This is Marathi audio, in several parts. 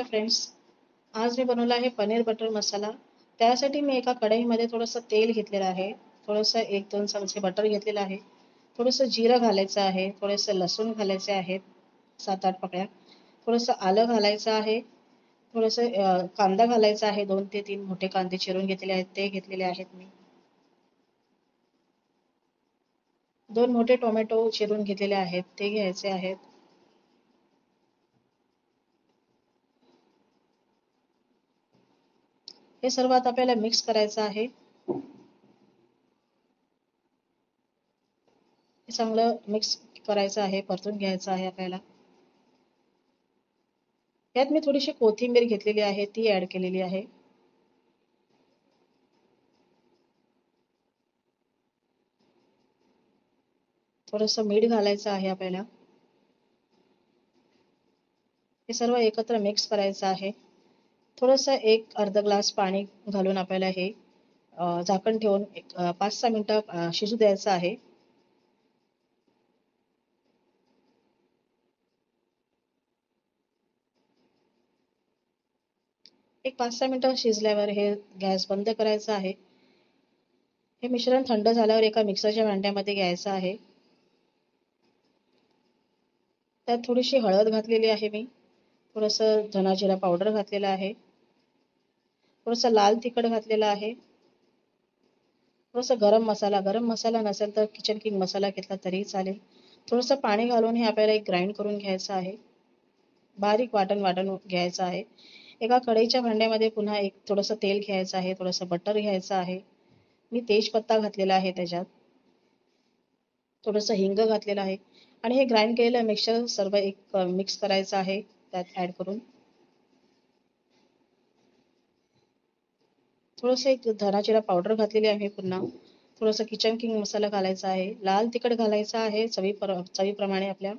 हॅलो फ्रेंड्स, आज मी बनवला आहे पनीर बटर मसाला। त्यासाठी मी एका कढईमध्ये थोडंसं तेल घेतलेलं आहे, थोडंसं 1-2 चमचे बटर घेतलेलं आहे, थोडंसं जिरं घालायचं आहे, थोडेसे लसूण घालायचे आहेत 7-8 पकड्या, थोडंसं आलं घालायचं आहे, थोडंसं कांदा घालायचा आहे, 2 ते 3 मोठे कांदे चिरून घेतलेले आहेत ते घेतलेले आहेत मी, 2 मोठे टोमॅटो चिरून घेतलेले आहेत ते घ्यायचे आहेत। हे सर्व आता आपल्याला मिक्स करायचं आहे। हे चांगलं मिक्स करायचं आहे, परतून घ्यायचं आहे आपल्याला। त्यात मी थोडीशी कोथिंबीर घेतलेली आहे, ती ऍड केलेली आहे। थोडंसं मीठ घालायचं आहे आपल्याला। हे सर्व एकत्र मिक्स करायचं आहे। थोडंसं एक अर्धा ग्लास पाणी घालून आपल्याला हे झाकण ठेवून 5-6 मिनिटं शिजू द्यायचं आहे। एक 5-6 मिनिटं शिजल्यावर हे गॅस बंद करायचा आहे। हे मिश्रण थंड झाल्यावर एका मिक्सरच्या भांड्यामध्ये घ्यायचं आहे। त्यात थोडीशी हळद घातलेली आहे मी, थोडंसं धना जिरा पावडर घातलेला आहे, थोडंसं लाल तिखट घातलेलं आहे, थोडंसं गरम मसाला नसेल तर किचन किंग मसाला घेतला तरी चालेल। थोडंसं पाणी घालून हे आपल्याला एक ग्राइंड करून घ्यायचं आहे, बारीक वाटण घ्यायचं आहे। एका कढईच्या भांड्यामध्ये पुन्हा एक थोडंसं तेल घ्यायचं आहे, थोडंसं बटर घ्यायचं आहे, मी तेजपत्ता घातलेला आहे त्याच्यात, थोडंसं हिंग घातलेलं आहे आणि हे ग्राइंड केलेलं मिक्सचर सर्व एक मिक्स करायचं आहे त्यात ऍड करून। थोडंसं एक धना जिरा पावडर घातलेली आहे पुन्हा, थोडंसं किचन किंग मसाला घालायचा आहे, लाल तिखट घालायचं आहे चवीप्रमाणे आपल्या।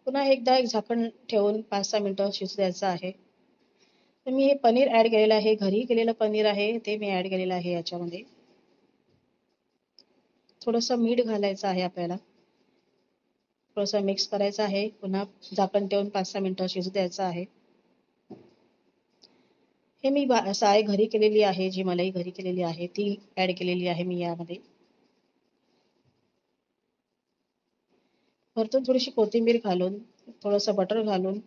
पुन्हा एकदा एक झाकण ठेवून 5-6 मिनिटं शिजू द्यायचं आहे। तर मी हे पनीर ऍड केलेलं आहे, घरी केलेलं पनीर आहे ते मी ऍड केलेलं आहे याच्यामध्ये। थोडंसं मीठ घालायचं आहे आपल्याला, थोडंसं मिक्स करायचं आहे, पुन्हा झाकण ठेवून 5-6 मिनिटं शिजू द्यायचं आहे। हे मी साय घरी केलेली आहे, जी मलाई घरी केलेली आहे ती ऍड केलेली आहे मी यामध्ये। वरतून थोडीशी कोथिंबीर घालून, थोडंसं बटर घालून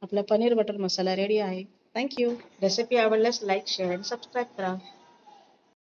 आपला पनीर बटर मसाला रेडी आहे। Thank you. रेसिपी आवडल्यास लाईक, शेअर आणि सबस्क्राईब करा।